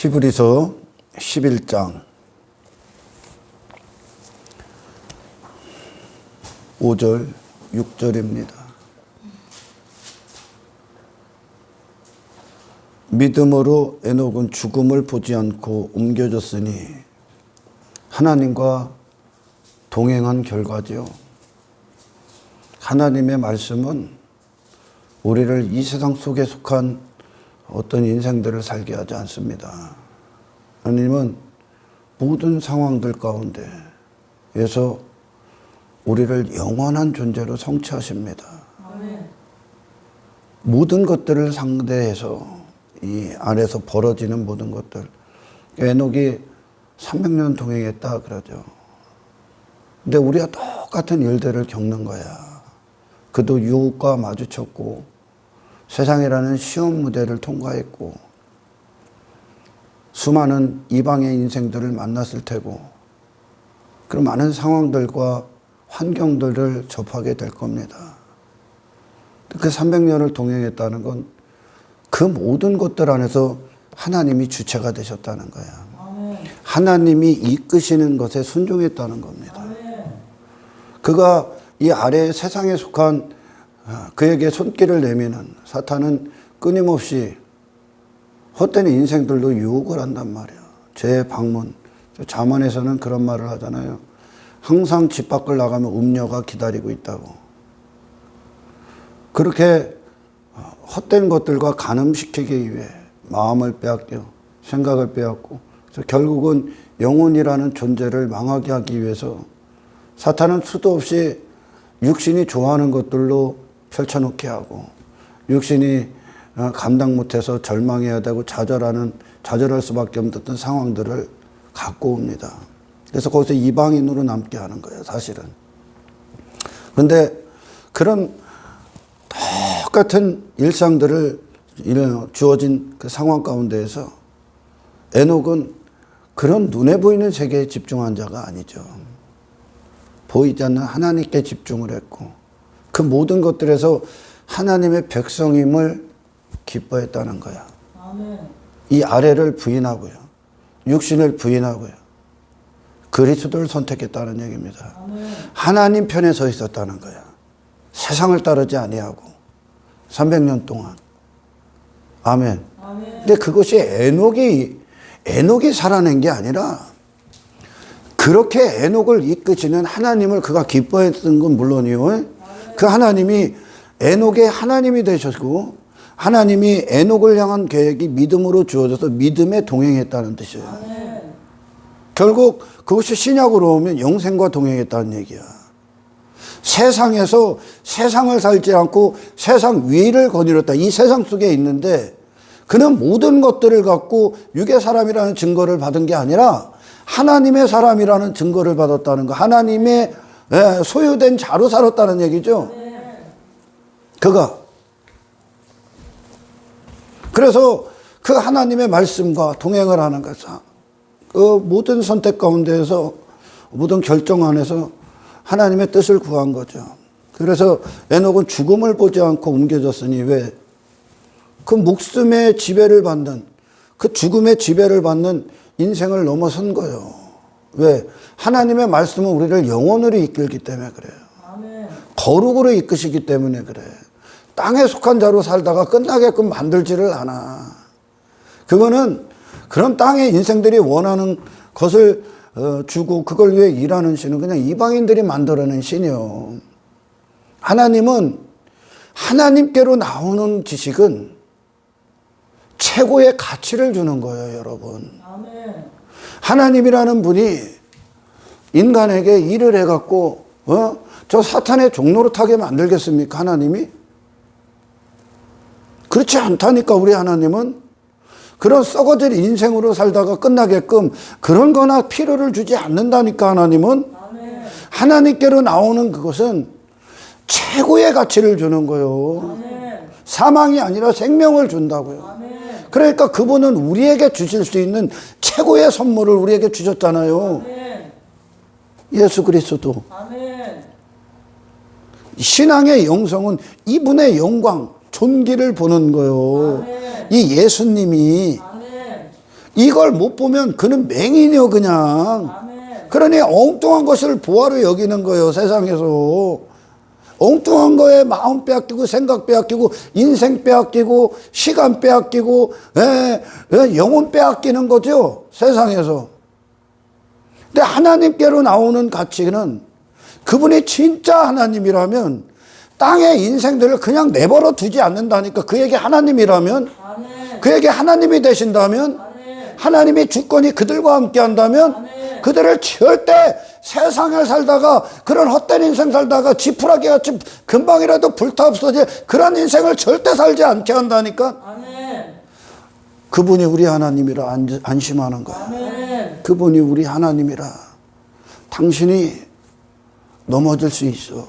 히브리서 11장 5절 6절입니다. 믿음으로 에녹은 죽음을 보지 않고 옮겨졌으니 하나님과 동행한 결과지요. 하나님의 말씀은 우리를 이 세상 속에 속한 어떤 인생들을 살게 하지 않습니다. 하나님은 모든 상황들 가운데에서 우리를 영원한 존재로 성취하십니다. 아멘. 모든 것들을 상대해서 이 안에서 벌어지는 모든 것들. 에녹이 300년 동행했다 그러죠. 근데 우리가 똑같은 일들을 겪는 거야. 그도 유혹과 마주쳤고 세상이라는 시험 무대를 통과했고 수많은 이방의 인생들을 만났을 테고 그런 많은 상황들과 환경들을 접하게 될 겁니다. 그 300년을 동행했다는 건 그 모든 것들 안에서 하나님이 주체가 되셨다는 거야. 아멘. 하나님이 이끄시는 것에 순종했다는 겁니다. 아멘. 그가 이 아래 세상에 속한 그에게 손길을 내미는 사탄은 끊임없이 헛된 인생들도 유혹을 한단 말이야. 제 방문, 잠언에서는 그런 말을 하잖아요. 항상 집 밖을 나가면 음녀가 기다리고 있다고. 그렇게 헛된 것들과 간음시키기 위해 마음을 빼앗겨 생각을 빼앗고 그래서 결국은 영혼이라는 존재를 망하게 하기 위해서 사탄은 수도 없이 육신이 좋아하는 것들로 펼쳐놓게 하고 육신이 감당 못해서 절망해야 되고 좌절할 수밖에 없는 상황들을 갖고 옵니다. 그래서 거기서 이방인으로 남게 하는 거예요, 사실은. 그런데 그런 똑같은 일상들을 주어진 그 상황 가운데에서 에녹은 그런 눈에 보이는 세계에 집중한 자가 아니죠. 보이지 않는 하나님께 집중을 했고 그 모든 것들에서 하나님의 백성임을 기뻐했다는 거야. 아멘. 이 아래를 부인하고요. 육신을 부인하고요. 그리스도를 선택했다는 얘기입니다. 아멘. 하나님 편에 서 있었다는 거야. 세상을 따르지 아니하고 300년 동안. 아멘. 아멘. 근데 그것이 에녹이 살아낸 게 아니라 그렇게 에녹을 이끄시는 하나님을 그가 기뻐했던 건 물론이요. 아멘. 그 하나님이 에녹의 하나님이 되셨고 하나님이 에녹을 향한 계획이 믿음으로 주어져서 믿음에 동행했다는 뜻이에요. 아멘. 결국 그것이 신약으로 오면 영생과 동행했다는 얘기야. 세상에서 세상을 살지 않고 세상 위를 거느렸다. 이 세상 속에 있는데 그는 모든 것들을 갖고 육의 사람이라는 증거를 받은 게 아니라 하나님의 사람이라는 증거를 받았다는 거. 하나님의 소유된 자로 살았다는 얘기죠. 그가. 그래서 그 하나님의 말씀과 동행을 하는 것은 그 모든 선택 가운데에서 모든 결정 안에서 하나님의 뜻을 구한 거죠. 그래서 에녹은 죽음을 보지 않고 옮겨졌으니 왜? 그 목숨의 지배를 받는 그 죽음의 지배를 받는 인생을 넘어선 거예요. 왜? 하나님의 말씀은 우리를 영원으로 이끌기 때문에 그래요. 아멘. 거룩으로 이끄시기 때문에 그래. 땅에 속한 자로 살다가 끝나게끔 만들지를 않아. 그거는 그런 땅의 인생들이 원하는 것을 주고 그걸 위해 일하는 신은 그냥 이방인들이 만들어낸 신이요. 하나님은 하나님께로 나오는 지식은 최고의 가치를 주는 거예요, 여러분. 아멘. 하나님이라는 분이 인간에게 일을 해갖고 저 사탄의 종노릇하게 만들겠습니까, 하나님이? 그렇지 않다니까, 우리 하나님은. 그런 썩어질 인생으로 살다가 끝나게끔 그런 거나 필요를 주지 않는다니까, 하나님은. 아멘. 하나님께로 나오는 그것은 최고의 가치를 주는 거예요. 아멘. 사망이 아니라 생명을 준다고요. 아멘. 그러니까 그분은 우리에게 주실 수 있는 최고의 선물을 우리에게 주셨잖아요. 아멘. 예수 그리스도. 아멘. 신앙의 영성은 이분의 영광, 존귀를 보는 거예요. 아멘. 이 예수님이 아멘. 이걸 못 보면 그는 맹인이요 그냥. 아멘. 그러니 엉뚱한 것을 보화로 여기는 거예요 세상에서. 엉뚱한 거에 마음 빼앗기고 생각 빼앗기고 인생 빼앗기고 시간 빼앗기고 영혼 빼앗기는 거죠 세상에서. 근데 하나님께로 나오는 가치는 그분이 진짜 하나님이라면 땅의 인생들을 그냥 내버려 두지 않는다니까. 그에게 하나님이라면, 아멘. 그에게 하나님이 되신다면, 아멘. 하나님의 주권이 그들과 함께 한다면 아멘. 그들을 절대 세상을 살다가 그런 헛된 인생 살다가 지푸라기 같이 금방이라도 불타 없어질 그런 인생을 절대 살지 않게 한다니까. 아멘. 그분이 우리 하나님이라 안심하는 거야. 아멘. 그분이 우리 하나님이라. 당신이 넘어질 수 있어.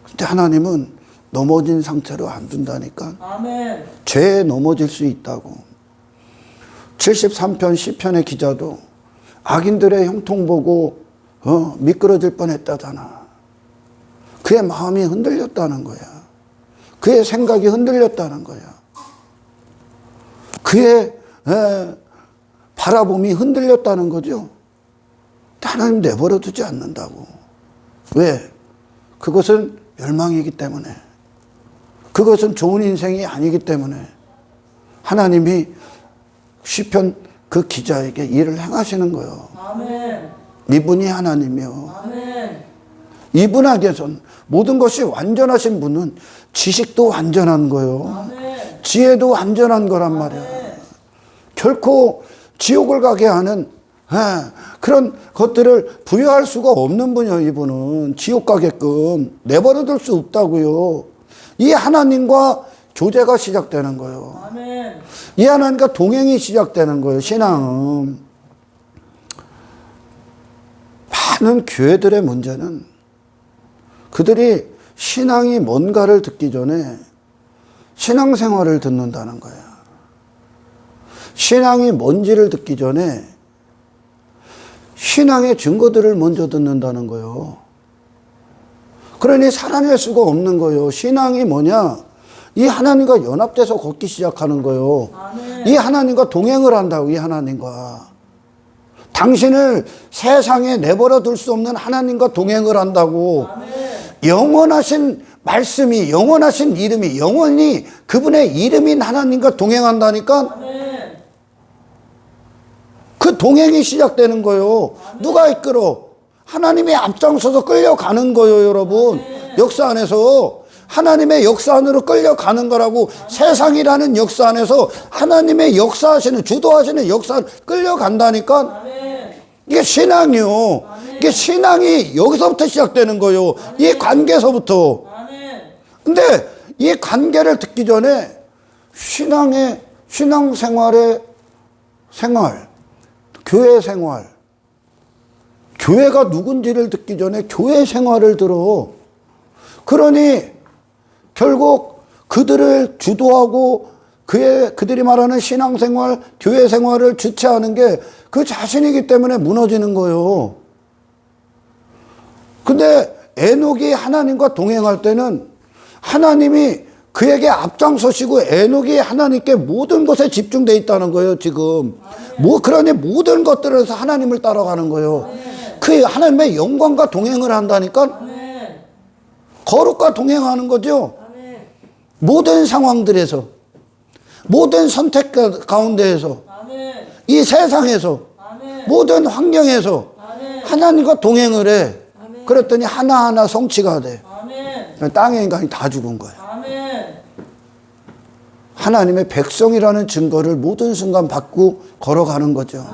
근데 하나님은 넘어진 상태로 안 둔다니까. 아멘. 죄에 넘어질 수 있다고. 73편 시편의 기자도 악인들의 형통 보고 미끄러질 뻔했다잖아. 그의 마음이 흔들렸다는 거야. 그의 생각이 흔들렸다는 거야. 그의 바라봄이 흔들렸다는 거죠. 하나님 내버려 두지 않는다고. 왜? 그것은 멸망이기 때문에. 그것은 좋은 인생이 아니기 때문에 하나님이 시편 그 기자에게 일을 행하시는 거예요. 아멘. 이분이 하나님이요. 아멘. 이분에게선 모든 것이 완전하신 분은 지식도 완전한 거예요. 아멘. 지혜도 완전한 거란 말이야. 결코 지옥을 가게 하는 그런 것들을 부여할 수가 없는 분이에요. 이분은 지옥 가게끔 내버려 둘 수 없다고요. 이 하나님과 교제가 시작되는 거예요. 아멘. 이 하나님과 동행이 시작되는 거예요. 신앙은. 많은 교회들의 문제는 그들이 신앙이 뭔가를 듣기 전에 신앙생활을 듣는다는 거예요. 신앙이 뭔지를 듣기 전에 신앙의 증거들을 먼저 듣는다는 거예요. 그러니 살아낼 수가 없는 거예요. 신앙이 뭐냐? 이 하나님과 연합돼서 걷기 시작하는 거예요. 아멘. 이 하나님과 동행을 한다고. 이 하나님과. 당신을 세상에 내버려 둘 수 없는 하나님과 동행을 한다고. 아멘. 영원하신 말씀이, 영원하신 이름이, 영원히 그분의 이름인 하나님과 동행한다니까. 아멘. 그 동행이 시작되는 거예요. 누가 이끌어? 하나님이 앞장서서 끌려가는 거예요, 여러분. 역사 안에서. 하나님의 역사 안으로 끌려가는 거라고. 세상이라는 역사 안에서 하나님의 역사하시는, 주도하시는 역사 끌려간다니까. 이게 신앙이요. 이게 신앙이 여기서부터 시작되는 거예요. 이 관계에서부터. 근데 이 관계를 듣기 전에 신앙생활의 생활, 교회 생활, 교회가 누군지를 듣기 전에 교회 생활을 들어. 그러니 결국 그들을 주도하고 그들이 말하는 신앙생활, 교회 생활을 주체하는 게 그 자신이기 때문에 무너지는 거예요. 근데 에녹이 하나님과 동행할 때는 하나님이 그에게 앞장서시고 에녹이 하나님께 모든 것에 집중되어 있다는 거예요, 지금. 그러니 모든 것들에서 하나님을 따라가는 거예요. 그 하나님의 영광과 동행을 한다니까? 거룩과 동행하는 거죠. 모든 상황들에서, 모든 선택 가운데에서, 이 세상에서, 모든 환경에서 하나님과 동행을 해. 그랬더니 하나하나 성취가 돼. 땅의 인간이 다 죽은 거야. 하나님의 백성이라는 증거를 모든 순간 받고 걸어가는 거죠.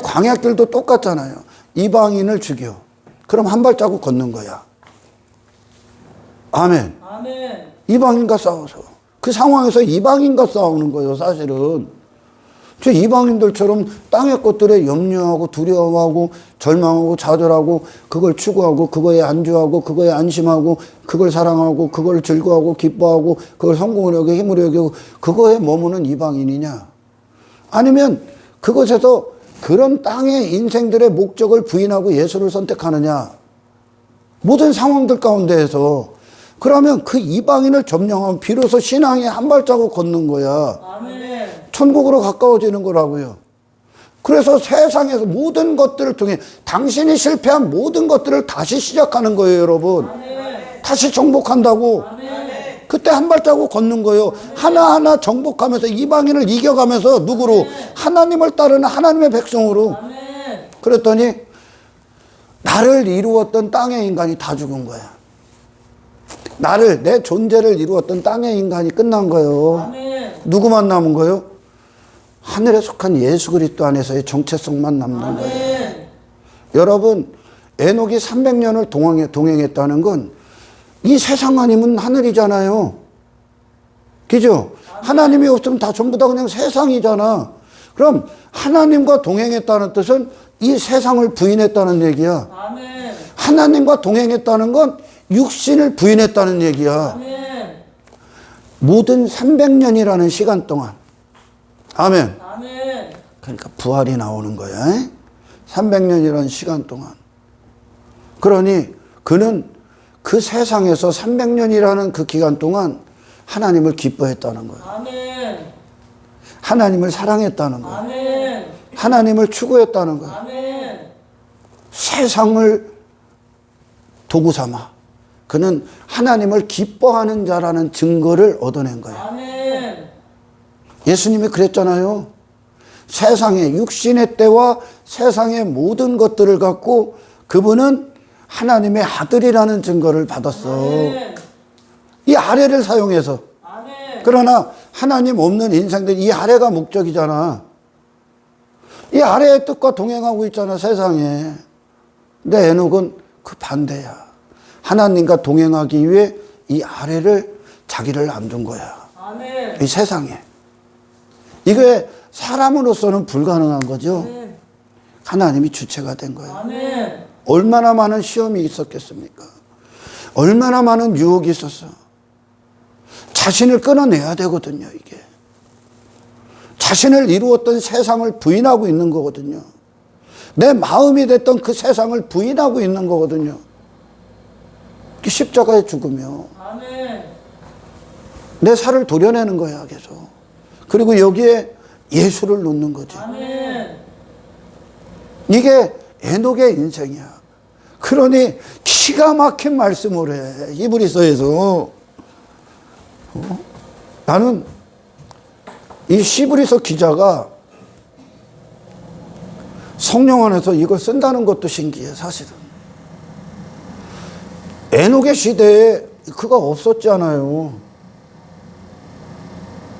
광야길도 똑같잖아요. 이방인을 죽여. 그럼 한 발자국 걷는 거야. 아멘. 이방인과 싸워서. 그 상황에서 이방인과 싸우는 거예요, 사실은. 저 이방인들처럼 땅의 것들에 염려하고 두려워하고 절망하고 좌절하고 그걸 추구하고 그거에 안주하고 그거에 안심하고 그걸 사랑하고 그걸 즐거워하고 기뻐하고 그걸 성공을 여기고 힘을 여기고 그거에 머무는 이방인이냐? 아니면 그것에서 그런 땅의 인생들의 목적을 부인하고 예수를 선택하느냐? 모든 상황들 가운데에서 그러면 그 이방인을 점령하면 비로소 신앙이 한 발자국 걷는 거야. 천국으로 가까워지는 거라고요. 그래서 세상에서 모든 것들을 통해 당신이 실패한 모든 것들을 다시 시작하는 거예요, 여러분. 다시 정복한다고. 그때 한 발자국 걷는 거예요. 하나하나 정복하면서 이방인을 이겨가면서 누구로? 하나님을 따르는 하나님의 백성으로. 그랬더니 나를 이루었던 땅의 인간이 다 죽은 거야. 나를, 내 존재를 이루었던 땅의 인간이 끝난 거예요. 누구만 남은 거예요? 하늘에 속한 예수 그리스도 안에서의 정체성만 남는 거예요. 여러분, 에녹이 300년을 동행했다는 건 이 세상 아니면 하늘이잖아요. 그죠? 하나님이 없으면 다 전부 다 그냥 세상이잖아. 그럼 하나님과 동행했다는 뜻은 이 세상을 부인했다는 얘기야. 하나님과 동행했다는 건 육신을 부인했다는 얘기야. 모든 300년이라는 시간 동안. 아멘. 그러니까 부활이 나오는 거야. 300년이라는 시간 동안. 그러니 그는 그 세상에서 300년이라는 그 기간 동안 하나님을 기뻐했다는 거예요. 하나님을 사랑했다는 거예요. 하나님을 추구했다는 거예요. 세상을 도구 삼아 그는 하나님을 기뻐하는 자라는 증거를 얻어낸 거예요. 예수님이 그랬잖아요. 세상의 육신의 때와 세상의 모든 것들을 갖고 그분은 하나님의 아들이라는 증거를 받았어. 이 아래를 사용해서. 그러나 하나님 없는 인생들, 이 아래가 목적이잖아. 이 아래의 뜻과 동행하고 있잖아, 세상에. 근데 에녹은 그 반대야. 하나님과 동행하기 위해 이 아래를 자기를 남준 거야. 이 세상에. 이게 사람으로서는 불가능한 거죠. 하나님이 주체가 된 거예요. 얼마나 많은 시험이 있었겠습니까? 얼마나 많은 유혹이 있었어. 자신을 끊어내야 되거든요, 이게. 자신을 이루었던 세상을 부인하고 있는 거거든요. 내 마음이 됐던 그 세상을 부인하고 있는 거거든요. 십자가에 죽으며 내 살을 도려내는 거야, 계속. 그리고 여기에 예수를 놓는 거지. 이게 에녹의 인생이야. 그러니 기가 막힌 말씀을 해. 히브리서에서. 나는 이 히브리서 기자가 성령 안에서 이걸 쓴다는 것도 신기해, 사실은. 에녹의 시대에 그가 없었잖아요.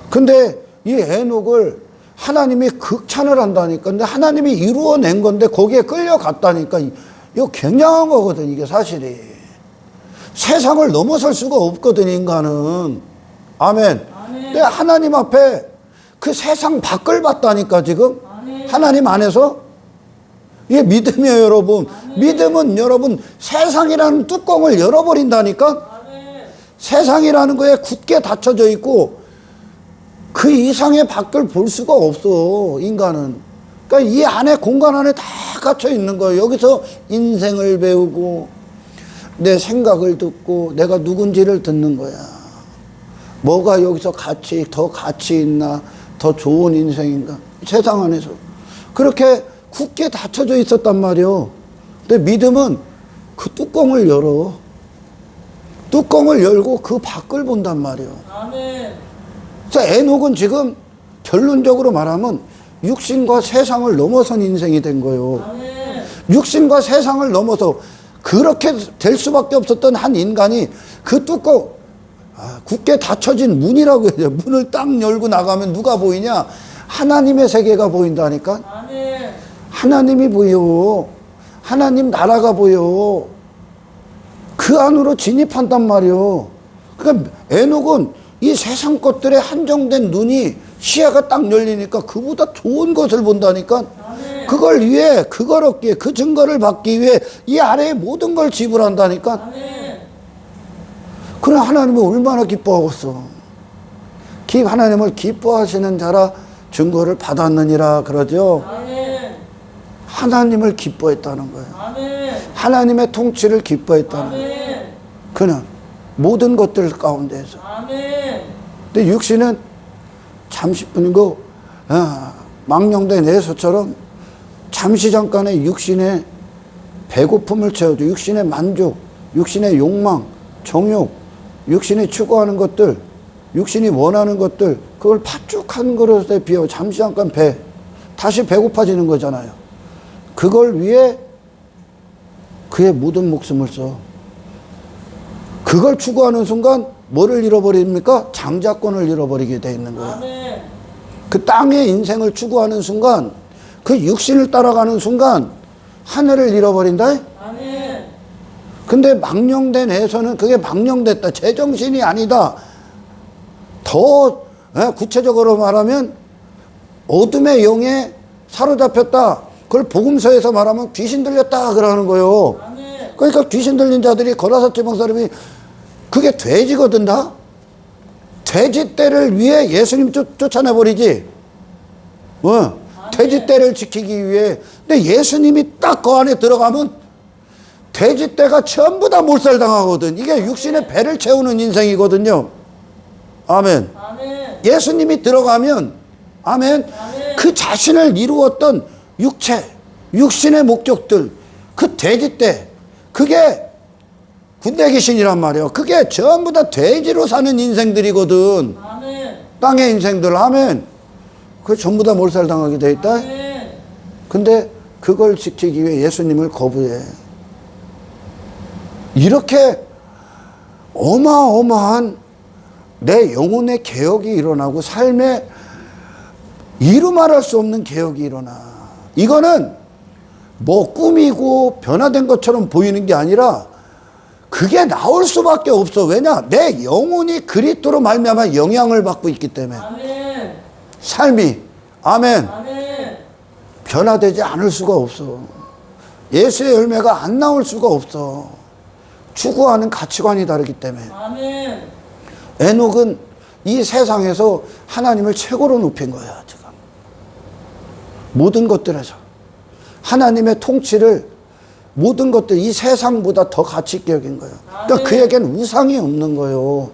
근데 이 에녹을 하나님이 극찬을 한다니까. 근데 하나님이 이루어낸 건데 거기에 끌려갔다니까. 이거 굉장한 거거든, 이게 사실이. 세상을 넘어설 수가 없거든, 인간은. 아멘. 근데 하나님 앞에 그 세상 밖을 봤다니까, 지금. 하나님 안에서. 이게 믿음이에요, 여러분. 믿음은 여러분, 세상이라는 뚜껑을 열어버린다니까. 세상이라는 거에 굳게 닫혀져 있고 그 이상의 밖을 볼 수가 없어, 인간은. 그러니까 이 안에, 공간 안에 다 갇혀 있는 거예요. 여기서 인생을 배우고 내 생각을 듣고 내가 누군지를 듣는 거야. 뭐가 여기서 더 가치 있나, 더 좋은 인생인가, 세상 안에서. 그렇게 굳게 닫혀져 있었단 말이에요. 근데 믿음은 그 뚜껑을 열어. 뚜껑을 열고 그 밖을 본단 말이에요. 그래서 에녹은 지금 결론적으로 말하면 육신과 세상을 넘어선 인생이 된 거예요. 육신과 세상을 넘어서 그렇게 될 수밖에 없었던 한 인간이 그 뚜껑, 굳게 닫혀진 문이라고 해야 돼요. 문을 딱 열고 나가면 누가 보이냐? 하나님의 세계가 보인다니까. 하나님이 보여. 하나님 나라가 보여. 그 안으로 진입한단 말이에요. 그러니까 에녹은 이 세상 것들에 한정된 눈이, 시야가 딱 열리니까 그보다 좋은 것을 본다니까. 그걸 위해, 그걸 얻기 위해, 그 증거를 받기 위해 이 아래의 모든 걸 지불한다니까. 그럼 하나님은 얼마나 기뻐하겠어. 하나님을 기뻐하시는 자라 증거를 받았느니라 그러죠. 하나님을 기뻐했다는 거예요. 하나님의 통치를 기뻐했다는 거예요. 그는 모든 것들 가운데에서. 근데 육신은 잠시뿐이고 망령된 에서처럼 잠시 잠깐의 육신의 배고픔을 채워줘. 육신의 만족, 육신의 욕망, 정욕, 육신이 추구하는 것들, 육신이 원하는 것들, 그걸 팥죽한 그릇에 비워 잠시 잠깐 다시 배고파지는 거잖아요. 그걸 위해 그의 모든 목숨을 써. 그걸 추구하는 순간 뭐를 잃어버립니까? 장자권을 잃어버리게 돼 있는 거야. 아멘. 그 땅의 인생을 추구하는 순간, 그 육신을 따라가는 순간 하늘을 잃어버린다. 아멘. 근데 망령된 애에서는 그게 망령됐다, 제정신이 아니다. 더 구체적으로 말하면 어둠의 영에 사로잡혔다. 그걸 복음서에서 말하면 귀신 들렸다 그러는 거예요. 아멘. 그러니까 귀신 들린 자들이 거라사 지방 사람이 그게 돼지거든 다. 돼지 떼를 위해 예수님 쫓아내버리지. 돼지 떼를 지키기 위해. 근데 예수님이 딱 그 안에 들어가면 돼지 떼가 전부 다 몰살당하거든. 이게 육신의 배를 채우는 인생이거든요. 아멘. 아멘. 예수님이 들어가면 아멘. 아멘. 그 자신을 이루었던 육체, 육신의 목적들, 그 돼지 떼, 그게 군대 귀신이란 말이에요. 그게 전부 다 돼지로 사는 인생들이거든. 아멘. 땅의 인생들. 아멘. 그게 전부 다 몰살당하게 돼 있다. 아멘. 근데 그걸 지키기 위해 예수님을 거부해. 이렇게 어마어마한 내 영혼의 개혁이 일어나고 삶에 이루 말할 수 없는 개혁이 일어나. 이거는 뭐 꾸미고 변화된 것처럼 보이는 게 아니라 그게 나올 수밖에 없어. 왜냐? 내 영혼이 그리스도로 말미암아 영향을 받고 있기 때문에. 아멘. 삶이 아멘. 아멘. 변화되지 않을 수가 없어. 예수의 열매가 안 나올 수가 없어. 추구하는 가치관이 다르기 때문에. 아멘. 에녹은 이 세상에서 하나님을 최고로 높인 거야, 지금. 모든 것들에서. 하나님의 통치를 모든 것들, 이 세상보다 더 가치 있게 여긴 거예요. 그러니까 그에겐 우상이 없는 거예요.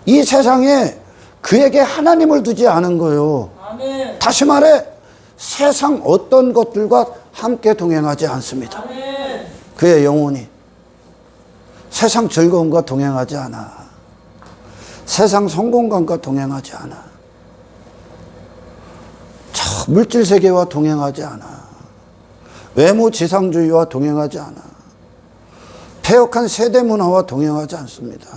이 세상에 그에게 하나님을 두지 않은 거예요. 아멘. 다시 말해, 세상 어떤 것들과 함께 동행하지 않습니다. 아멘. 그의 영혼이. 세상 즐거움과 동행하지 않아. 세상 성공감과 동행하지 않아. 저 물질 세계와 동행하지 않아. 외모 지상주의와 동행하지 않아. 폐역한 세대 문화와 동행하지 않습니다.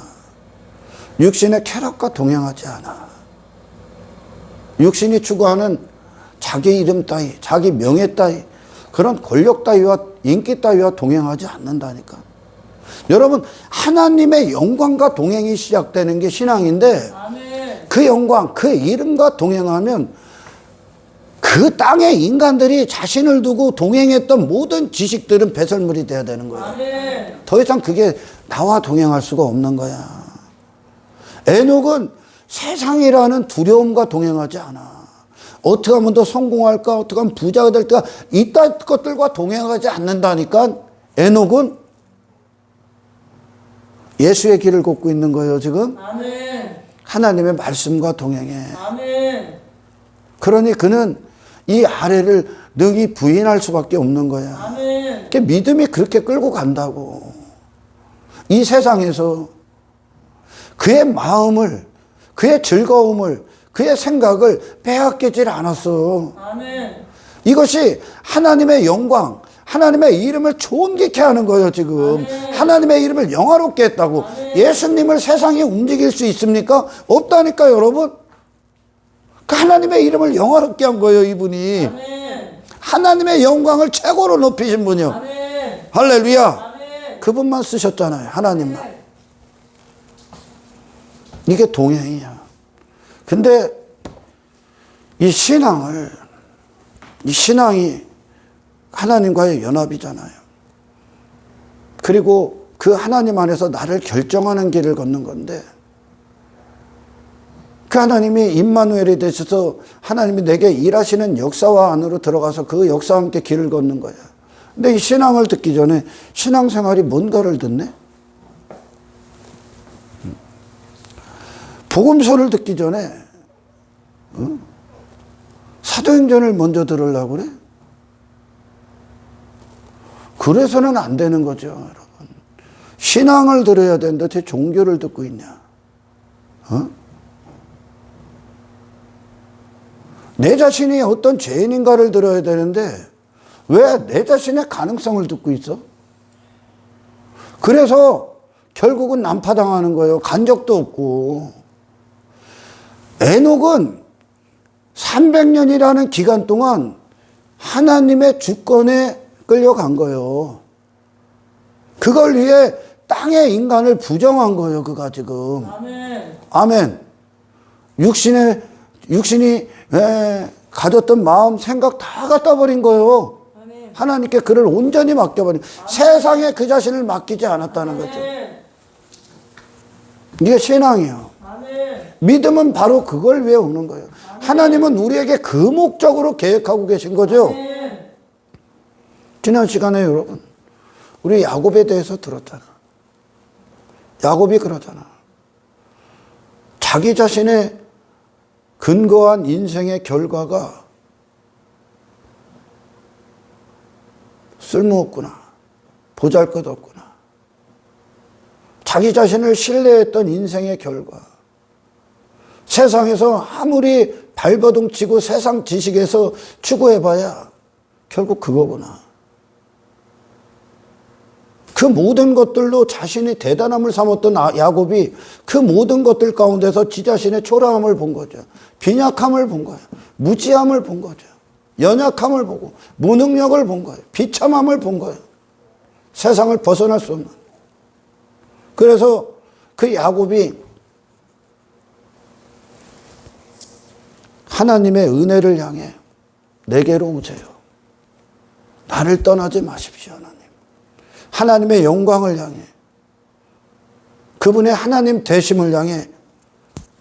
육신의 쾌락과 동행하지 않아. 육신이 추구하는 자기 이름 따위, 자기 명예 따위, 그런 권력 따위와 인기 따위와 동행하지 않는다니까. 여러분, 하나님의 영광과 동행이 시작되는 게 신앙인데, 아멘. 그 영광, 그 이름과 동행하면 그 땅의 인간들이 자신을 두고 동행했던 모든 지식들은 배설물이 돼야 되는 거예요. 아멘. 더 이상 그게 나와 동행할 수가 없는 거야. 에녹은 세상이라는 두려움과 동행하지 않아. 어떻게 하면 더 성공할까? 어떻게 하면 부자가 될까? 이딴 것들과 동행하지 않는다니까. 에녹은 예수의 길을 걷고 있는 거예요, 지금. 아멘. 하나님의 말씀과 동행해. 아멘. 그러니 그는 이 아래를 능히 부인할 수밖에 없는 거야. 아멘. 그 믿음이 그렇게 끌고 간다고. 이 세상에서 그의 마음을, 그의 즐거움을, 그의 생각을 빼앗기질 않았어. 아멘. 이것이 하나님의 영광, 하나님의 이름을 존귀케 하는 거예요, 지금. 아멘. 하나님의 이름을 영화롭게 했다고. 아멘. 예수님을 세상에 움직일 수 있습니까? 없다니까, 여러분. 그 하나님의 이름을 영화롭게 한 거예요, 이분이. 아멘. 하나님의 영광을 최고로 높이신 분이요. 아멘. 할렐루야. 아멘. 그분만 쓰셨잖아요, 하나님만. 이게 동행이야. 근데 이 신앙이 하나님과의 연합이잖아요. 그리고 그 하나님 안에서 나를 결정하는 길을 걷는 건데, 그 하나님이 임마누엘이 되셔서 하나님이 내게 일하시는 역사와 안으로 들어가서 그 역사와 함께 길을 걷는 거야. 근데 이 신앙을 듣기 전에 신앙생활이 뭔가를 듣네? 복음서를 듣기 전에 사도행전을 먼저 들으려고 그래? 그래서는 안 되는 거죠, 여러분. 신앙을 들어야 되는데 제 종교를 듣고 있냐? 내 자신이 어떤 죄인인가를 들어야 되는데 왜 내 자신의 가능성을 듣고 있어? 그래서 결국은 난파당하는 거예요. 간 적도 없고. 에녹은 300년이라는 기간 동안 하나님의 주권에 끌려간 거예요. 그걸 위해 땅의 인간을 부정한 거예요, 그가 지금. 아멘. 아멘. 육신이 가졌던 마음, 생각 다 갖다 버린 거예요. 아멘. 하나님께 그를 온전히 맡겨버린. 세상에 그 자신을 맡기지 않았다는 거죠. 아멘. 이게 신앙이에요. 아멘. 믿음은 바로 그걸 위해 오는 거예요. 하나님은 우리에게 그 목적으로 계획하고 계신 거죠. 아멘. 지난 시간에 여러분, 우리 야곱에 대해서 들었잖아. 야곱이 그러잖아. 자기 자신의 근거한 인생의 결과가 쓸모없구나. 보잘것없구나. 자기 자신을 신뢰했던 인생의 결과. 세상에서 아무리 발버둥 치고 세상 지식에서 추구해봐야 결국 그거구나. 그 모든 것들로 자신이 대단함을 삼았던 야곱이 그 모든 것들 가운데서 지 자신의 초라함을 본 거죠. 빈약함을 본 거예요. 무지함을 본 거죠. 연약함을 보고 무능력을 본 거예요. 비참함을 본 거예요. 세상을 벗어날 수 없는. 그래서 그 야곱이 하나님의 은혜를 향해 내게로 오세요. 나를 떠나지 마십시오, 하나님. 하나님의 영광을 향해, 그분의 하나님 되심을 향해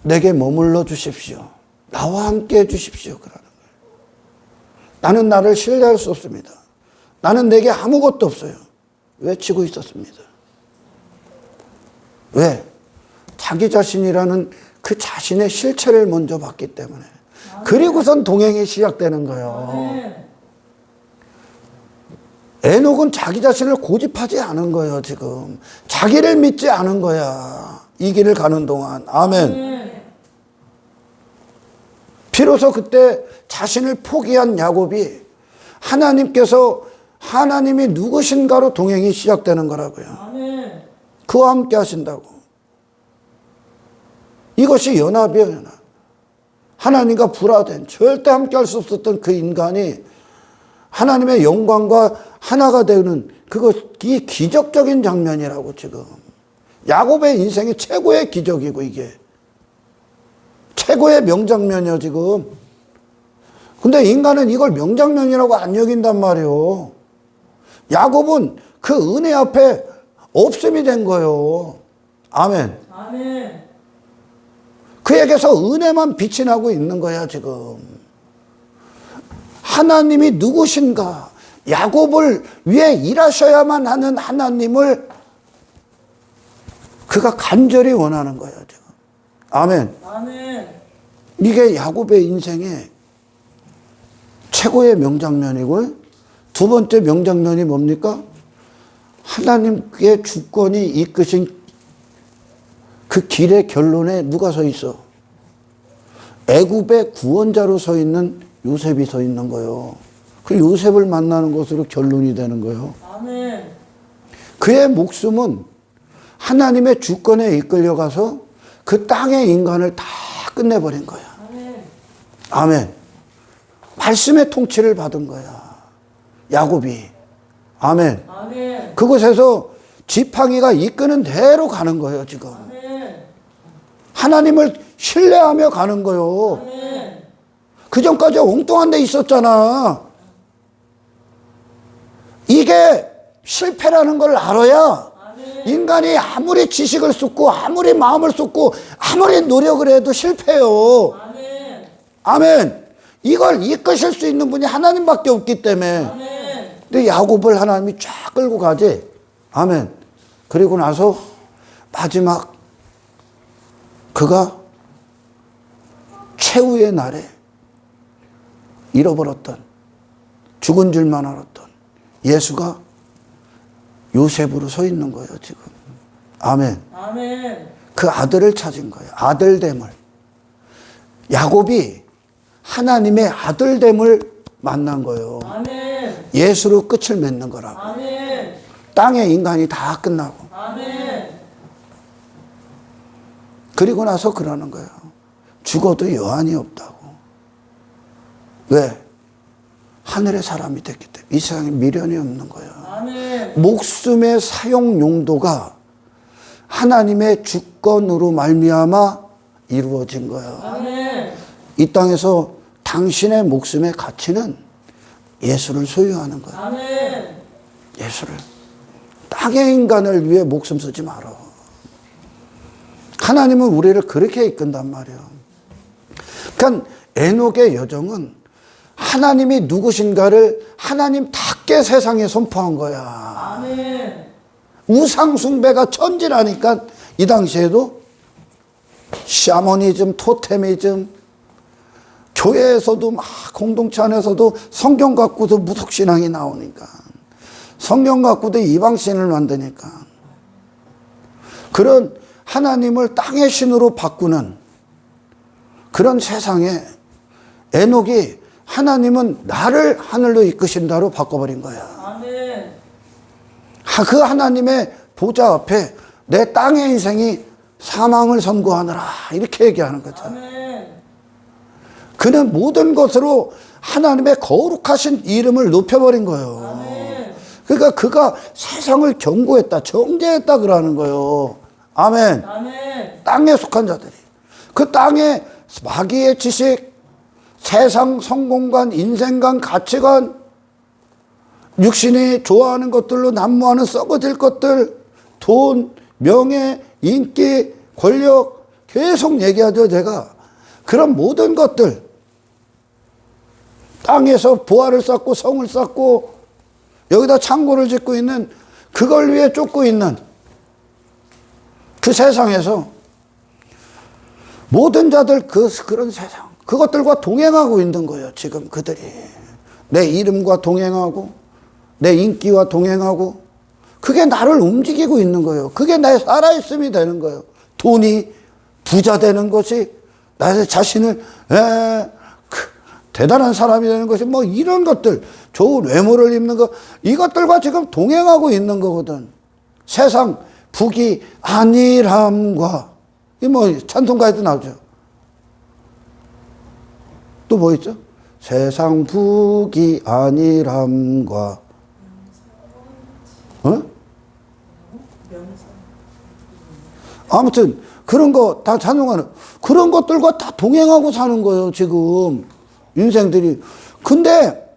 내게 머물러 주십시오. 나와 함께 해 주십시오. 그러는 거예요. 나는 나를 신뢰할 수 없습니다. 나는 내게 아무것도 없어요. 외치고 있었습니다. 왜? 자기 자신이라는 그 자신의 실체를 먼저 봤기 때문에. 그리고선 동행이 시작되는 거예요. 아멘. 에녹은 자기 자신을 고집하지 않은 거예요, 지금. 자기를 믿지 않은 거야. 이 길을 가는 동안. 아멘. 아멘. 비로소 그때 자신을 포기한 야곱이 하나님께서 하나님이 누구신가로 동행이 시작되는 거라고요. 아멘. 그와 함께 하신다고. 이것이 연합이에요, 연합. 하나님과 불화된, 절대 함께 할 수 없었던 그 인간이 하나님의 영광과 하나가 되는 이 기적적인 장면이라고 지금. 야곱의 인생이 최고의 기적이고 이게. 최고의 명장면이요, 지금. 근데 인간은 이걸 명장면이라고 안 여긴단 말이에요. 야곱은 그 은혜 앞에 없음이 된 거예요. 아멘. 아멘. 그에게서 은혜만 빛이 나고 있는 거야, 지금. 하나님이 누구신가? 야곱을 위해 일하셔야만 하는 하나님을 그가 간절히 원하는 거야, 지금. 아멘. 아멘. 이게 야곱의 인생의 최고의 명장면이고요. 두 번째 명장면이 뭡니까? 하나님의 주권이 이끄신 그 길의 결론에 누가 서 있어? 애굽의 구원자로 서 있는 요셉이 서 있는 거예요. 그 요셉을 만나는 것으로 결론이 되는 거예요. 아멘. 그의 목숨은 하나님의 주권에 이끌려가서 그 땅의 인간을 다 끝내버린 거야. 아멘. 아멘. 말씀의 통치를 받은 거야. 야곱이. 아멘. 아멘. 그곳에서 지팡이가 이끄는 대로 가는 거예요, 지금. 아멘. 하나님을 신뢰하며 가는 거예요. 아멘. 그 전까지 엉뚱한 데 있었잖아. 이게 실패라는 걸 알아야 아멘. 인간이 아무리 지식을 쏟고 아무리 마음을 쏟고 아무리 노력을 해도 실패해요. 아멘. 아멘. 이걸 이끄실 수 있는 분이 하나님밖에 없기 때문에. 아멘. 근데 야곱을 하나님이 쫙 끌고 가지. 아멘. 그리고 나서 마지막 그가 최후의 날에 잃어버렸던, 죽은 줄만 알았던 예수가 요셉으로 서 있는 거예요, 지금. 아멘. 아멘. 그 아들을 찾은 거예요. 아들됨을. 야곱이 하나님의 아들됨을 만난 거예요. 아멘. 예수로 끝을 맺는 거라고. 아멘. 땅의 인간이 다 끝나고. 아멘. 그리고 나서 그러는 거예요. 죽어도 여한이 없다고. 왜? 하늘의 사람이 됐기 때문에. 이 세상에 미련이 없는 거예요. 아멘. 목숨의 사용 용도가 하나님의 주권으로 말미암아 이루어진 거예요. 아멘. 이 땅에서 당신의 목숨의 가치는 예수를 소유하는 거예요. 아멘. 예수를. 땅의 인간을 위해 목숨 쓰지 마라. 하나님은 우리를 그렇게 이끈단 말이에요. 그러니까 에녹의 여정은 하나님이 누구신가를 하나님답게 세상에 선포한 거야. 아멘. 우상숭배가 천지라니까 이 당시에도 샤머니즘, 토테미즘, 교회에서도 막 공동체 안에서도 성경 갖고도 무속신앙이 나오니까 성경 갖고도 이방신을 만드니까 그런 하나님을 땅의 신으로 바꾸는 그런 세상에 에녹이 하나님은 나를 하늘로 이끄신다로 바꿔버린 거야. 아멘. 그 하나님의 보좌 앞에 내 땅의 인생이 사망을 선고하느라 이렇게 얘기하는 거죠. 아멘. 그는 모든 것으로 하나님의 거룩하신 이름을 높여버린 거예요. 아멘. 그러니까 그가 세상을 경고했다, 정죄했다 그러는 거예요. 아멘. 아멘. 땅에 속한 자들이. 그 땅에 마귀의 지식, 세상 성공관, 인생관, 가치관, 육신이 좋아하는 것들로 난무하는 썩어질 것들, 돈, 명예, 인기, 권력 계속 얘기하죠, 제가. 그런 모든 것들, 땅에서 보화를 쌓고 성을 쌓고 여기다 창고를 짓고 있는 그걸 위해 쫓고 있는 그 세상에서 모든 자들 그런 세상, 그것들과 동행하고 있는 거예요, 지금 그들이. 내 이름과 동행하고, 내 인기와 동행하고, 그게 나를 움직이고 있는 거예요. 그게 나의 살아있음이 되는 거예요. 돈이 부자 되는 것이, 나의 자신을, 대단한 사람이 되는 것이, 뭐 이런 것들, 좋은 외모를 입는 것, 이것들과 지금 동행하고 있는 거거든. 세상, 북이 안일함과, 이 뭐 찬송가에도 나오죠. 또 뭐 있죠? 세상 북이 안일함과 아무튼 그런 거 다 찬송하는 그런 것들과 다 동행하고 사는 거예요, 지금 인생들이. 근데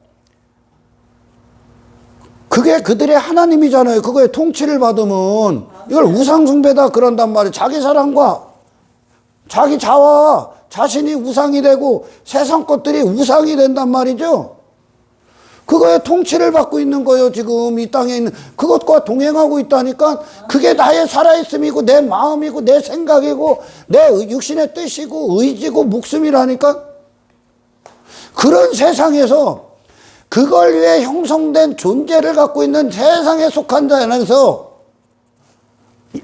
그게 그들의 하나님이잖아요. 그거에 통치를 받으면 이걸 우상숭배다 그런단 말이에요. 자기 사랑과 자기 자와 자신이 우상이 되고 세상 것들이 우상이 된단 말이죠. 그거에 통치를 받고 있는 거예요. 지금 이 땅에 있는 그것과 동행하고 있다니까. 그게 나의 살아있음이고 내 마음이고 내 생각이고 내 육신의 뜻이고 의지고 목숨이라니까. 그런 세상에서 그걸 위해 형성된 존재를 갖고 있는 세상에 속한 자에서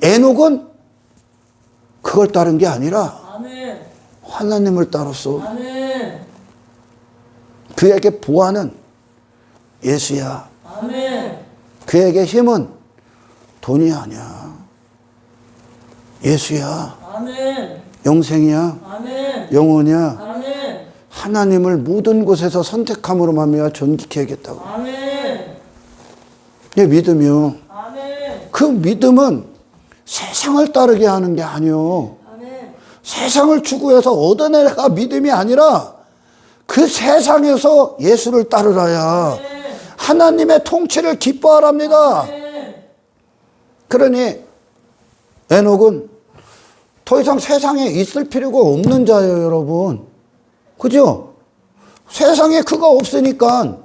에녹은 그걸 따른 게 아니라 아멘. 하나님을 따랐어. 아멘. 그에게 보화는 예수야. 아멘. 그에게 힘은 돈이 아니야. 예수야. 아멘. 영생이야. 아멘. 영혼이야. 아멘. 하나님을 모든 곳에서 선택함으로 말미암아 존귀케 하겠다고. 아멘. 이 믿음이요. 아멘. 그 믿음은 세상을 따르게 하는 게 아니요. 아멘. 세상을 추구해서 얻어내가 믿음이 아니라 그 세상에서 예수를 따르라야. 하나님의 통치를 기뻐하랍니다. 아멘. 그러니 에녹은 더 이상 세상에 있을 필요가 없는 자예요, 여러분. 그죠? 세상에 그거 없으니까.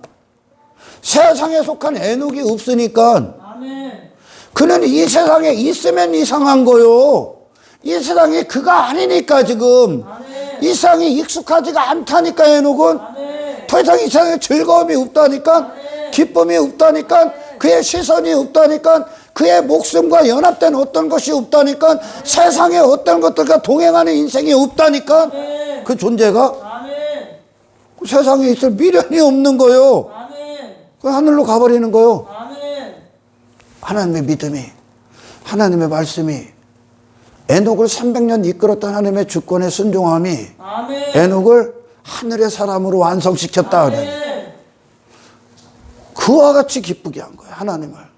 세상에 속한 에녹이 없으니까. 아멘. 그는 이 세상에 있으면 이상한 거요. 이 세상이 그가 아니니까 지금. 아멘. 이 세상이 익숙하지가 않다니까 에녹은. 아멘. 더 이상 이 세상에 즐거움이 없다니까. 기쁨이 없다니까. 그의 시선이 없다니까. 그의 목숨과 연합된 어떤 것이 없다니까. 세상에 어떤 것들과 동행하는 인생이 없다니까. 아멘. 그 존재가 아멘. 그 세상에 있을 미련이 없는 거요. 아멘. 그 하늘로 가버리는 거요. 아멘. 하나님의 믿음이, 하나님의 말씀이, 에녹을 300년 이끌었던 하나님의 주권의 순종함이 아멘. 에녹을 하늘의 사람으로 완성시켰다. 그래. 아멘. 그와 같이 기쁘게 한 거예요, 하나님을.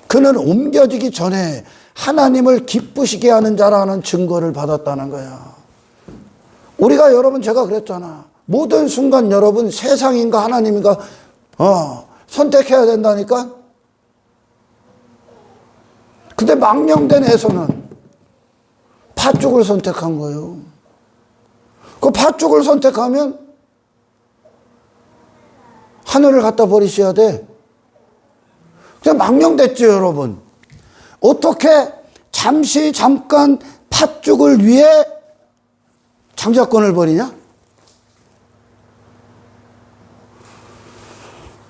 그는 옮겨지기 전에 하나님을 기쁘시게 하는 자라는 증거를 받았다는 거야. 우리가 여러분, 제가 그랬잖아. 모든 순간 여러분 세상인가 하나님인가 선택해야 된다니까. 근데 망령된 에서는 팥죽을 선택한 거예요. 그 팥죽을 선택하면 하늘을 갖다 버리셔야 돼. 그냥 망령됐죠, 여러분. 어떻게 잠깐 팥죽을 위해 장자권을 버리냐?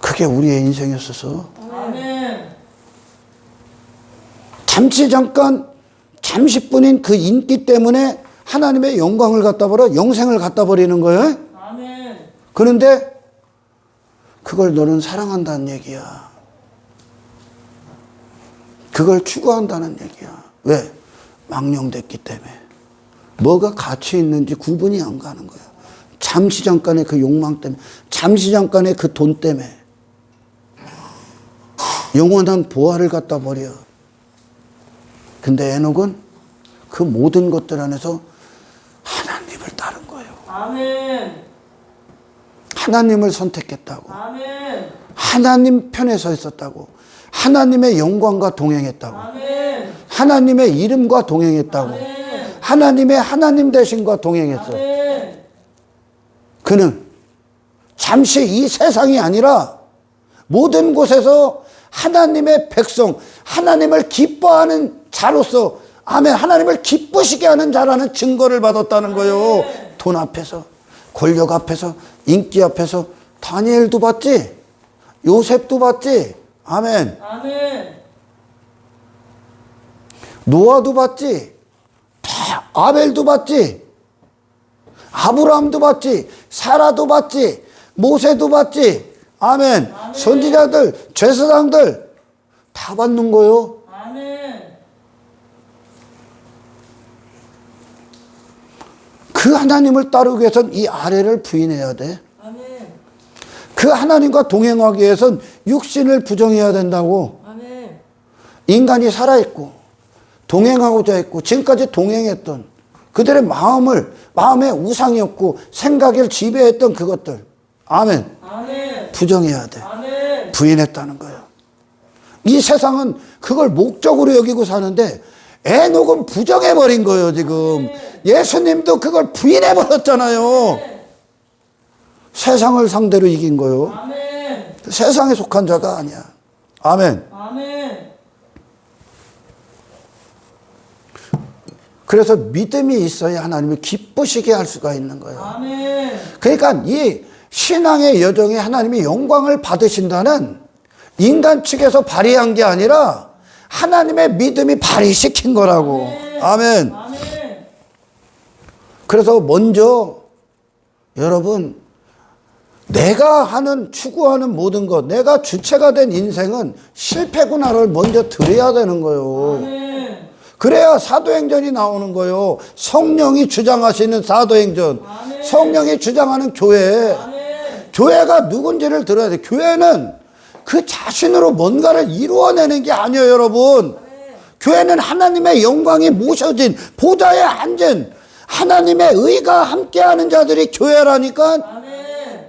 그게 우리의 인생이었어서. 아멘. 잠깐 30분인 그 인기 때문에 하나님의 영광을 갖다 버려, 영생을 갖다 버리는 거예요. 아멘. 그런데 그걸 너는 사랑한다는 얘기야. 그걸 추구한다는 얘기야. 왜? 망령됐기 때문에. 뭐가 가치 있는지 구분이 안 가는 거야. 잠시 잠깐의 그 욕망 때문에, 잠시 잠깐의 그 돈 때문에 영원한 보화를 갖다 버려. 근데 에녹은 그 모든 것들 안에서 하나님을 따른 거예요. 아멘. 하나님을 선택했다고. 아멘. 하나님 편에 서 있었다고. 하나님의 영광과 동행했다고. 아멘. 하나님의 이름과 동행했다고. 아멘. 하나님의 하나님 되심과 동행했어. 아멘. 그는 잠시 이 세상이 아니라 모든 곳에서 하나님의 백성, 하나님을 기뻐하는 자로서, 아멘, 하나님을 기쁘시게 하는 자라는 증거를 받았다는 거예요. 돈 앞에서, 권력 앞에서, 인기 앞에서. 다니엘도 봤지? 요셉도 봤지? 아멘. 아멘. 노아도 봤지? 다 아벨도 봤지? 아브라함도 봤지? 사라도 봤지? 모세도 봤지? 아멘. 아멘. 선지자들, 제사장들 다 받는 거요. 아멘. 그 하나님을 따르기 위해서는 이 아래를 부인해야 돼. 아멘. 그 하나님과 동행하기 위해서는 육신을 부정해야 된다고. 아멘. 인간이 살아있고 동행하고자 했고 지금까지 동행했던 그들의 마음의 우상이었고 생각을 지배했던 그것들. 아멘. 아멘. 부정해야 돼. 아멘. 부인했다는 거예요. 이 세상은 그걸 목적으로 여기고 사는데 에녹은 부정해버린 거예요, 지금. 예수님도 그걸 부인해버렸잖아요. 세상을 상대로 이긴 거예요. 아멘. 세상에 속한 자가 아니야. 아멘. 아멘. 그래서 믿음이 있어야 하나님을 기쁘시게 할 수가 있는 거예요. 아멘. 그러니까 이 신앙의 여정에 하나님이 영광을 받으신다는 인간 측에서 발휘한 게 아니라 하나님의 믿음이 발휘시킨 거라고. 아멘. 아멘. 그래서 먼저 여러분, 내가 추구하는 모든 것, 내가 주체가 된 인생은 실패구나를 먼저 들어야 되는 거예요. 아멘. 그래야 사도행전이 나오는 거예요. 성령이 주장하시는 사도행전. 아멘. 성령이 주장하는 교회. 아멘. 교회가 누군지를 들어야 돼. 교회는 그 자신으로 뭔가를 이루어내는 게 아니에요, 여러분. 교회는 하나님의 영광이 모셔진 보좌에 앉은 하나님의 의가 함께하는 자들이 교회라니까. 아멘.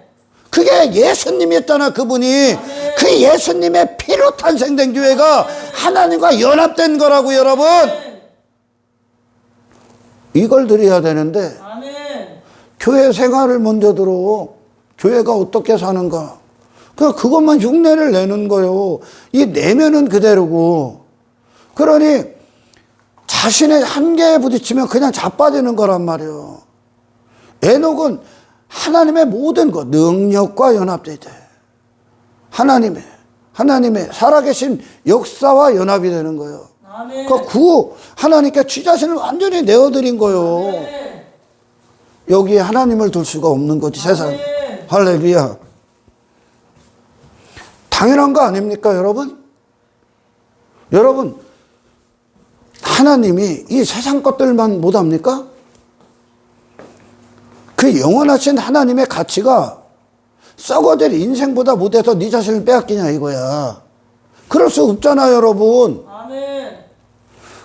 그게 예수님이었잖아, 그분이. 아멘. 그 예수님의 피로 탄생된 교회가 하나님과 연합된 거라고, 여러분. 이걸 드려야 되는데 아멘. 교회 생활을 먼저 들어. 교회가 어떻게 사는가. 그것만 흉내를 내는 거요. 이 내면은 그대로고. 그러니 자신의 한계에 부딪히면 그냥 자빠지는 거란 말이에요. 에녹은 하나님의 모든 것, 능력과 연합돼야 돼. 하나님의 살아계신 역사와 연합이 되는 거예요. 아멘. 그 하나님께 지 자신을 완전히 내어드린 거예요. 아멘. 여기에 하나님을 둘 수가 없는 거지, 세상에. 아멘. 할렐루야. 당연한 거 아닙니까, 여러분? 여러분, 하나님이 이 세상 것들만 못합니까? 그 영원하신 하나님의 가치가 썩어질 인생보다 못해서 네 자신을 빼앗기냐 이거야. 그럴 수 없잖아요, 여러분. 아멘.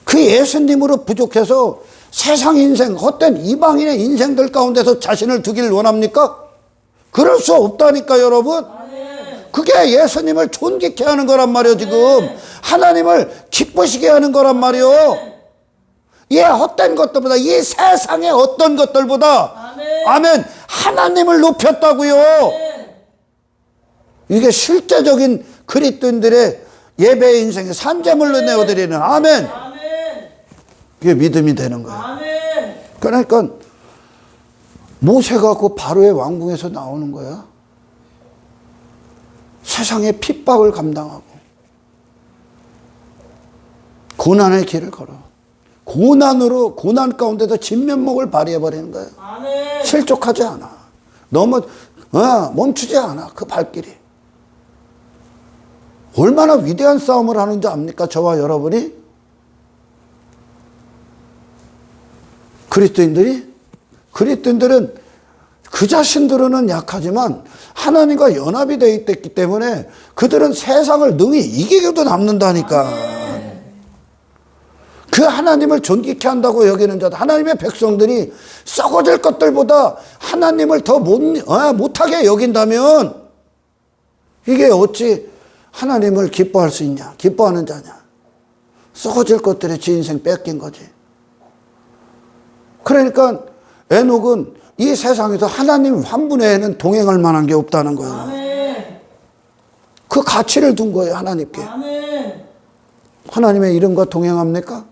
그 예수님으로 부족해서 세상 인생, 헛된 이방인의 인생들 가운데서 자신을 두길 원합니까? 그럴 수 없다니까, 여러분. 아멘. 그게 예수님을 존귀케 하는 거란 말이에요, 지금. 하나님을 기쁘시게 하는 거란 말이에요. 이 헛된 것들보다, 이 세상의 어떤 것들보다, 아멘. 아멘, 하나님을 높였다고요. 아멘. 이게 실제적인 그리스도인들의 예배 인생의 산재물로 내어드리는, 아멘. 아멘. 그게 믿음이 되는 거예요. 아멘. 그러니까 모세가 그 바로의 왕궁에서 나오는 거야. 세상의 핍박을 감당하고 고난의 길을 걸어. 고난 가운데서 진면목을 발휘해버리는 거예요. 아멘. 실족하지 않아. 멈추지 않아. 그 발길이. 얼마나 위대한 싸움을 하는지 압니까? 저와 여러분이? 그리스도인들은 그 자신들은 약하지만 하나님과 연합이 되어 있기 때문에 그들은 세상을 능히 이기고도 남는다니까. 그 하나님을 존귀케 한다고 여기는 자, 하나님의 백성들이 썩어질 것들보다 하나님을 더 못하게 여긴다면 이게 어찌 하나님을 기뻐할 수 있냐? 기뻐하는 자냐? 썩어질 것들에 지 인생 뺏긴 거지. 그러니까 에녹은 이 세상에서 하나님 한 분 외에는 동행할 만한 게 없다는 거예요. 아멘. 그 가치를 둔 거예요, 하나님께. 아멘. 하나님의 이름과 동행합니까?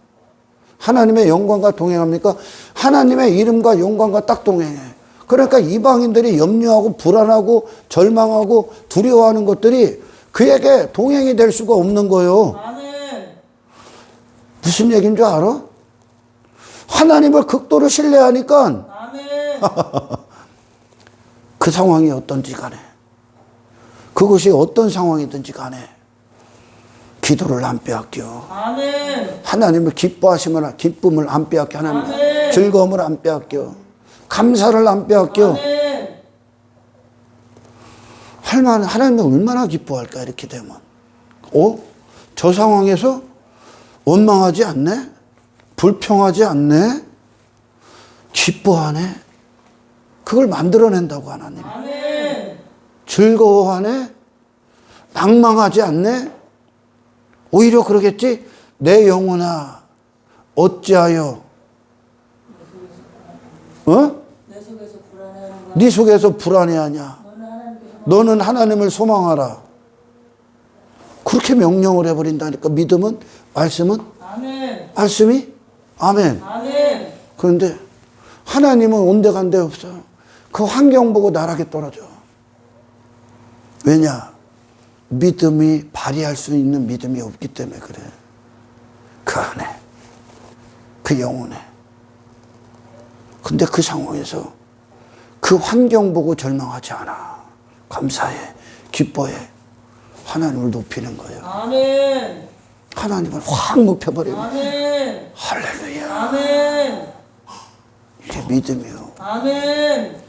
하나님의 영광과 동행합니까? 하나님의 이름과 영광과 딱 동행해. 그러니까 이방인들이 염려하고 불안하고 절망하고 두려워하는 것들이 그에게 동행이 될 수가 없는 거예요. 아멘. 무슨 얘기인 줄 알아? 하나님을 극도로 신뢰하니까 아멘. 그 상황이 어떤지 간에, 그것이 어떤 상황이든지 간에 기도를 안 빼앗겨. 아멘. 하나님을 기뻐하시면 기쁨을 안 빼앗겨. 하나님 아멘. 즐거움을 안 빼앗겨. 감사를 안 빼앗겨. 아멘. 하나님은 얼마나 기뻐할까 이렇게 되면. 저 상황에서 원망하지 않네? 불평하지 않네? 기뻐하네? 그걸 만들어낸다고 하나님. 아멘. 즐거워하네? 낭망하지 않네? 오히려 그러겠지? 내 영혼아 어찌하여 내 속에서 불안해하는 거. 네 속에서 불안해하냐? 너는 하나님을 소망하라. 그렇게 명령을 해버린다니까. 믿음은, 말씀은, 아멘. 말씀이 아멘. 아멘. 그런데 하나님은 온데간데 없어. 그 환경 보고 나락에 떨어져. 왜냐? 믿음이 발휘할 수 있는 믿음이 없기 때문에 그래. 그 안에, 그 영혼에. 근데 그 상황에서 그 환경 보고 절망하지 않아. 감사해, 기뻐해. 하나님을 높이는 거예요. 아멘. 하나님을 확 높여버리고. 아멘. 할렐루야. 아멘. 이게 믿음이요. 아멘.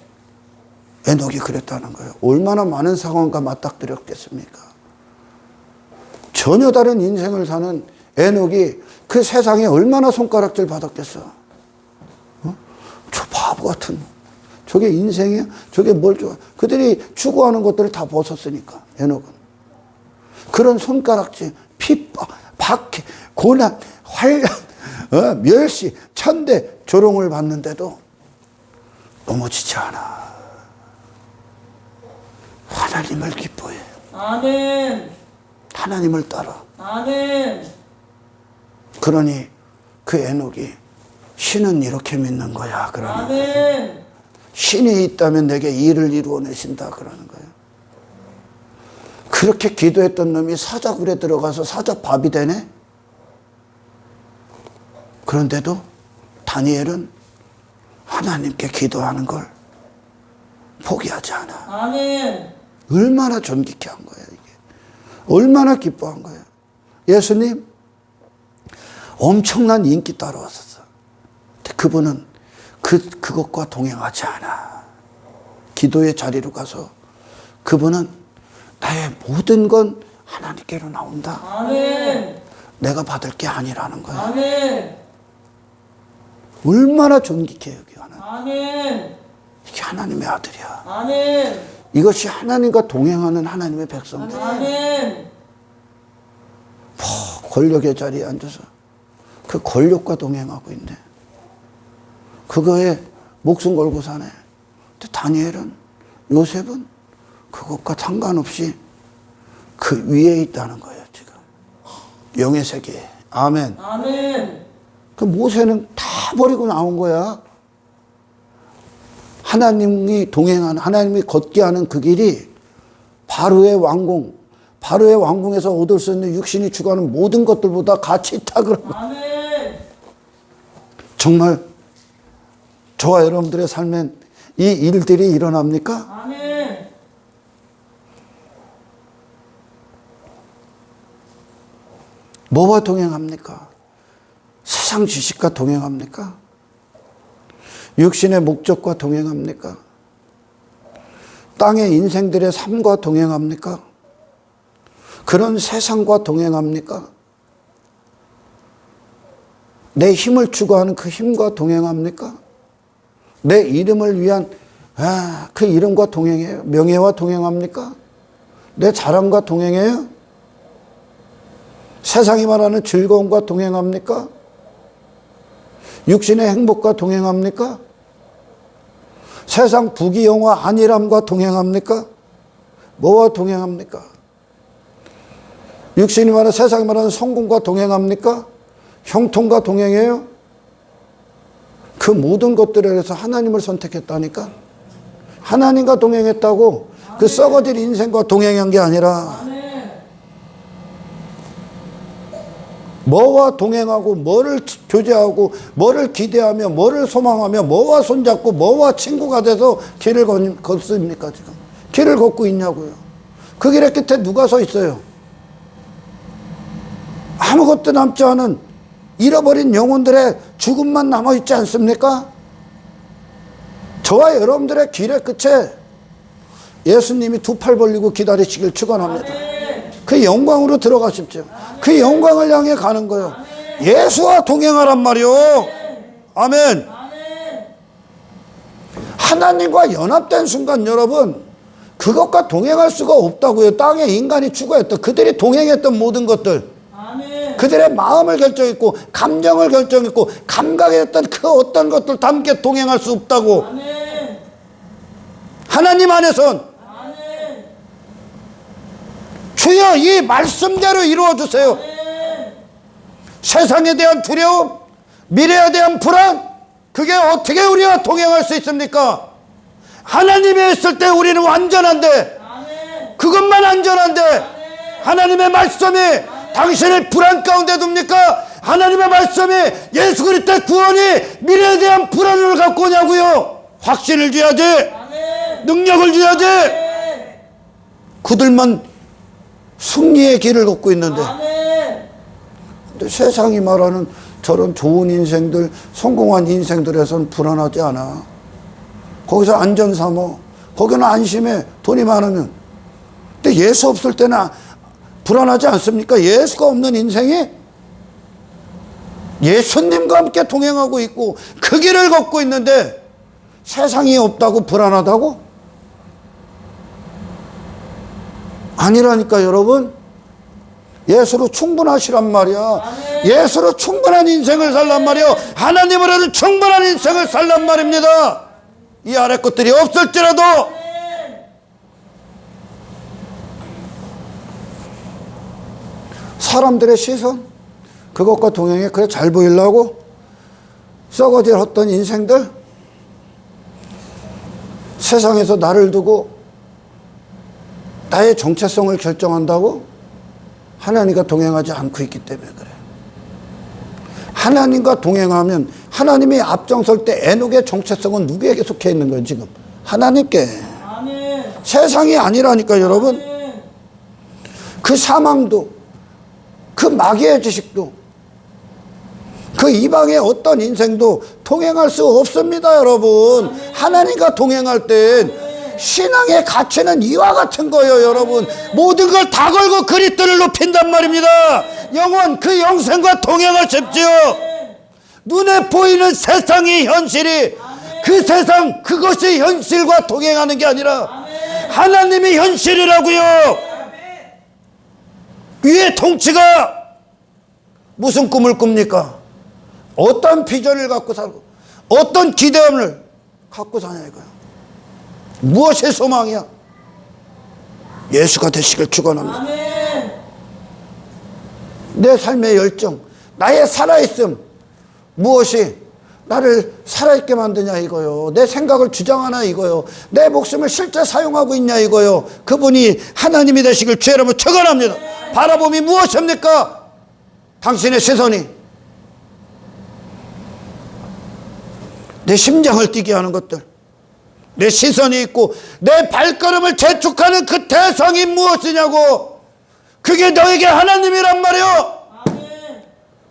에녹이 그랬다는 거예요. 얼마나 많은 상황과 맞닥뜨렸겠습니까? 전혀 다른 인생을 사는 에녹이 그 세상에 얼마나 손가락질 받았겠어. 저 바보 같은, 저게 인생이야? 저게 뭘 좋아? 그들이 추구하는 것들을 다 벗었으니까, 에녹은. 그런 손가락질, 핍박, 박해, 고난, 환란, 멸시, 천대, 조롱을 받는데도 넘어지지 않아. 하나님을 기뻐해. 아멘. 하나님을 따라. 아멘. 그러니 그 에녹이 신은 이렇게 믿는 거야. 그러는 거야. 아멘. 신이 있다면 내게 일을 이루어내신다. 그러는 거예요. 그렇게 기도했던 놈이 사자굴에 들어가서 사자밥이 되네? 그런데도 다니엘은 하나님께 기도하는 걸 포기하지 않아. 아멘. 얼마나 존귀케 한 거야, 이게. 얼마나 기뻐한 거야. 예수님, 엄청난 인기 따라왔었어. 근데 그분은 그것과 동행하지 않아. 기도의 자리로 가서 그분은 나의 모든 건 하나님께로 나온다. 아멘. 내가 받을 게 아니라는 거야. 아멘. 얼마나 존귀케 여기 하나님. 아멘. 이게 하나님의 아들이야. 아멘. 이것이 하나님과 동행하는 하나님의 백성들. 아멘. 권력의 자리에 앉아서 그 권력과 동행하고 있네. 그거에 목숨 걸고 사네. 근데 다니엘은, 요셉은 그것과 상관없이 그 위에 있다는 거예요, 지금. 영의 세계에. 아멘. 아멘. 그 모세는 다 버리고 나온 거야. 하나님이 동행하는, 하나님이 걷게 하는 그 길이 바로의 왕궁, 바로의 왕궁에서 얻을 수 있는 육신이 추구하는 모든 것들보다 가치 있다 그러고. 아멘. 정말 저와 여러분들의 삶엔 이 일들이 일어납니까? 아멘. 뭐와 동행합니까? 세상 지식과 동행합니까? 육신의 목적과 동행합니까? 땅의 인생들의 삶과 동행합니까? 그런 세상과 동행합니까? 내 힘을 추구하는 그 힘과 동행합니까? 내 이름을 위한 그 이름과 동행해요? 명예와 동행합니까? 내 자랑과 동행해요? 세상이 말하는 즐거움과 동행합니까? 육신의 행복과 동행합니까? 세상 부귀영화 안일함과 동행합니까? 뭐와 동행합니까? 육신이 말하는, 세상이 말하는 성공과 동행합니까? 형통과 동행해요? 그 모든 것들에 대해서 하나님을 선택했다니까? 하나님과 동행했다고. 그 썩어질 인생과 동행한 게 아니라 뭐와 동행하고, 뭐를 교제하고, 뭐를 기대하며, 뭐를 소망하며, 뭐와 손잡고, 뭐와 친구가 돼서 길을 걷습니까, 지금? 길을 걷고 있냐고요. 그 길의 끝에 누가 서 있어요? 아무것도 남지 않은 잃어버린 영혼들의 죽음만 남아있지 않습니까? 저와 여러분들의 길의 끝에 예수님이 두 팔 벌리고 기다리시길 축원합니다. 그 영광으로 들어가십시오. 그 영광을 향해 가는 거예요. 예수와 동행하란 말이요. 아멘. 하나님과 연합된 순간 여러분, 그것과 동행할 수가 없다고요. 땅에 인간이 추구했던, 그들이 동행했던 모든 것들, 그들의 마음을 결정했고 감정을 결정했고 감각했던 그 어떤 것들 다 함께 동행할 수 없다고. 하나님 안에선 주여 이 말씀대로 이루어 주세요. 세상에 대한 두려움, 미래에 대한 불안, 그게 어떻게 우리와 동행할 수 있습니까? 하나님이 있을 때 우리는 완전한데, 그것만 안전한데, 하나님의 말씀이 당신을 불안 가운데 둡니까? 하나님의 말씀이 예수 그리스도의 구원이 미래에 대한 불안을 갖고 오냐고요. 확신을 줘야지. 능력을 줘야지. 그들만 승리의 길을 걷고 있는데, 근데 세상이 말하는 저런 좋은 인생들, 성공한 인생들에선 불안하지 않아. 거기서 안전 삼어. 거기는 안심해. 돈이 많으면. 근데 예수 없을 때는 불안하지 않습니까? 예수가 없는 인생이 예수님과 함께 동행하고 있고 그 길을 걷고 있는데 세상이 없다고 불안하다고? 아니라니까 여러분. 예수로 충분하시란 말이야. 예수로 충분한 인생을 살란 말이야. 하나님으로는 충분한 인생을 살란 말입니다. 이 아래 것들이 없을지라도. 사람들의 시선, 그것과 동행해. 그래 잘 보이려고 썩어질 어떤 인생들, 세상에서 나를 두고 나의 정체성을 결정한다고? 하나님과 동행하지 않고 있기 때문에 그래. 하나님과 동행하면 하나님이 앞장설 때 에녹의 정체성은 누구에게 속해 있는 거예요 지금? 하나님께. 아멘. 세상이 아니라니까 여러분. 아멘. 그 사망도, 그 마귀의 지식도, 그 이방의 어떤 인생도 동행할 수 없습니다 여러분. 하나님과 동행할 땐 신앙의 가치는 이와 같은 거예요 여러분. 모든 걸 다 걸고 그리스도를 높인단 말입니다. 영원 그 영생과 동행하십시오. 눈에 보이는 세상의 현실이 그 세상 그것이 현실과 동행하는 게 아니라 하나님의 현실이라고요. 위에 통치가 무슨 꿈을 꿉니까? 어떤 비전을 갖고 살고 어떤 기대감을 갖고 사냐 이거야. 무엇의 소망이야? 예수가 되시길 축원합니다. 아멘. 내 삶의 열정, 나의 살아있음, 무엇이 나를 살아있게 만드냐 이거요. 내 생각을 주장하나 이거요. 내 목숨을 실제 사용하고 있냐 이거요. 그분이 하나님이 되시길 주의 이름으로 축원합니다. 바라봄이 무엇입니까? 당신의 시선이 내 심장을 뛰게 하는 것들, 내 시선이 있고 내 발걸음을 재촉하는 그 대상이 무엇이냐고. 그게 너에게 하나님이란 말이요. 아멘.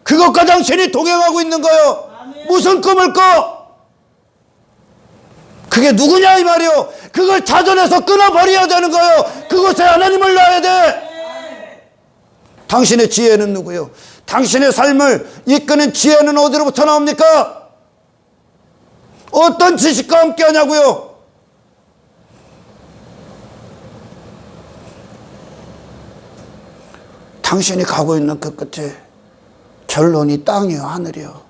그것과 당신이 동행하고 있는 거요. 무슨 꿈을 꿔? 그게 누구냐 이 말이요. 그걸 자존에서 끊어버려야 되는 거요. 그곳에 하나님을 놔야 돼. 당신의 지혜는 누구요? 당신의 삶을 이끄는 지혜는 어디로부터 나옵니까? 어떤 지식과 함께 하냐고요? 당신이 가고 있는 그 끝에 결론이 땅이요 하늘이요.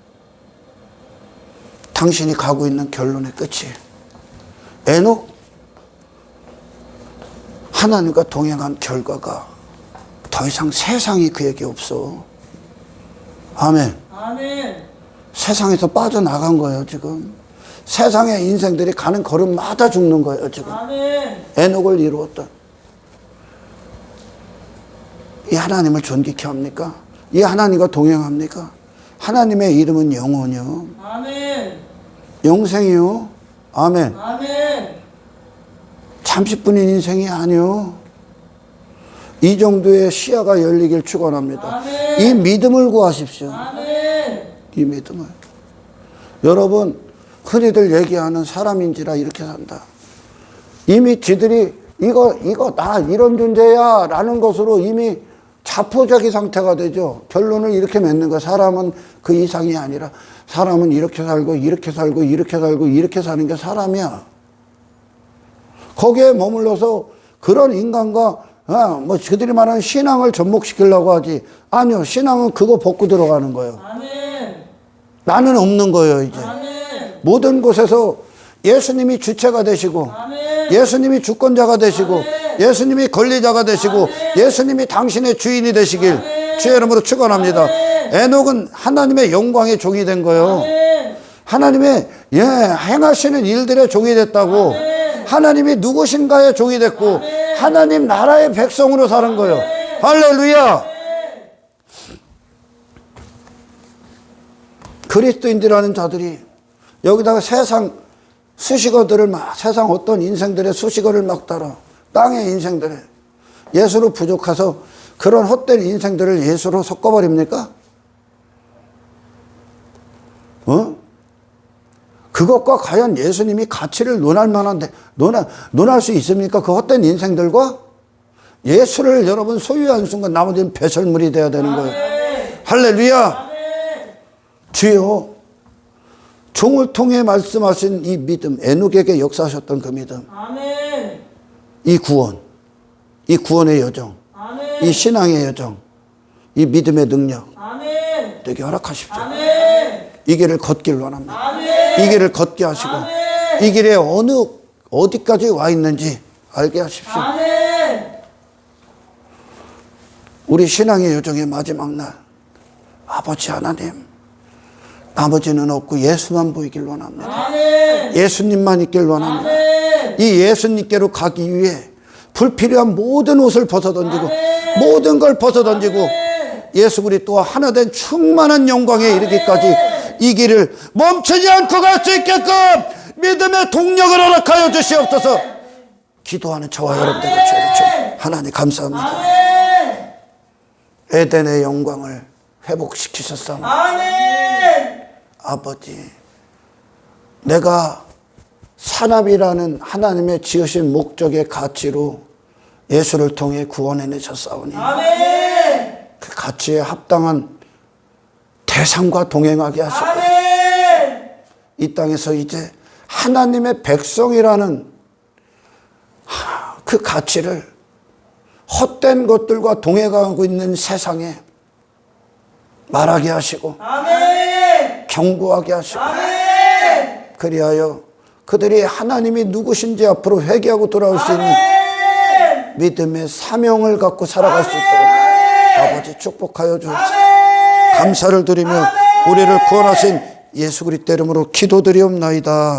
당신이 가고 있는 결론의 끝이 에녹 하나님과 동행한 결과가 더 이상 세상이 그에게 없어. 아멘. 아멘. 세상에서 빠져나간 거예요 지금. 세상의 인생들이 가는 걸음마다 죽는 거예요 지금. 아멘. 에녹을 이루었던 이 하나님을 존귀케 합니까? 이 하나님과 동행합니까? 하나님의 이름은 영원이요. 아멘. 영생이요. 아멘. 아멘. 잠시뿐인 인생이 아니요. 이 정도의 시야가 열리길 축원합니다. 아멘. 이 믿음을 구하십시오. 아멘. 이 믿음을. 여러분 흔히들 얘기하는 사람인지라 이렇게 산다. 이미 지들이 이거 나 이런 존재야 라는 것으로 이미 자포자기 상태가 되죠. 결론을 이렇게 맺는 거야. 사람은 그 이상이 아니라 사람은 이렇게 살고 이렇게 살고 이렇게 살고 이렇게 사는 게 사람이야. 거기에 머물러서 그런 인간과 뭐 그들이 말하는 신앙을 접목시키려고 하지. 아니요. 신앙은 그거 벗고 들어가는 거예요. 아멘. 나는 없는 거예요 이제. 아멘. 모든 곳에서 예수님이 주체가 되시고 아멘. 예수님이 주권자가 되시고 예수님이 권리자가 되시고 예수님이 당신의 주인이 되시길 주의 이름으로 축원합니다. 에녹은 하나님의 영광의 종이 된 거예요. 하나님의 행하시는 일들의 종이 됐다고. 하나님이 누구신가의 종이 됐고 하나님 나라의 백성으로 사는 거예요. 할렐루야. 그리스도인들이라는 자들이 여기다가 세상 수식어들을 세상 어떤 인생들의 수식어를 막 따라 땅의 인생들에 예수로 부족해서 그런 헛된 인생들을 예수로 섞어버립니까? 그것과 과연 예수님이 가치를 논할 만한데 논할 수 있습니까? 그 헛된 인생들과 예수를 여러분 소유한 순간 나머지는 배설물이 돼야 되는 거예요. 할렐루야. 주여 종을 통해 말씀하신 이 믿음, 에녹에게 역사하셨던 그 믿음, 아멘. 이 구원, 이 구원의 여정, 아멘. 이 신앙의 여정, 이 믿음의 능력 아멘. 되게 허락하십시오. 아멘. 이 길을 걷길 원합니다. 아멘. 이 길을 걷게 하시고 아멘. 이 길에 어디까지 와 있는지 알게 하십시오. 아멘. 우리 신앙의 여정의 마지막 날 아버지 하나님, 나머지는 없고 예수만 보이길 원합니다. 아멘. 예수님만 있길 원합니다. 아멘. 이 예수님께로 가기 위해 불필요한 모든 옷을 벗어던지고 아멘. 모든 걸 벗어던지고 아멘. 예수 그리스도와 하나 된 충만한 영광에 이르기까지 이 길을 멈추지 않고 갈 수 있게끔 믿음의 동력을 허락하여 주시옵소서. 기도하는 저와 여러분들과 주여 하나님 감사합니다. 아멘. 에덴의 영광을 회복시키셨사옵니다. 아멘. 아버지, 내가 산업이라는 하나님의 지으신 목적의 가치로 예수를 통해 구원해내셨사오니 아멘. 그 가치에 합당한 대상과 동행하게 하시고 아멘. 이 땅에서 이제 하나님의 백성이라는 그 가치를 헛된 것들과 동행하고 있는 세상에 말하게 하시고 아멘. 경고하게 하시고 아멘. 그리하여 그들이 하나님이 누구신지 앞으로 회개하고 돌아올 수 있는 아멘. 믿음의 사명을 갖고 살아갈 수 있도록 아버지 축복하여 주옵소서. 아멘. 감사를 드리며 우리를 구원하신 예수 그리스도 이름으로 기도드리옵나이다.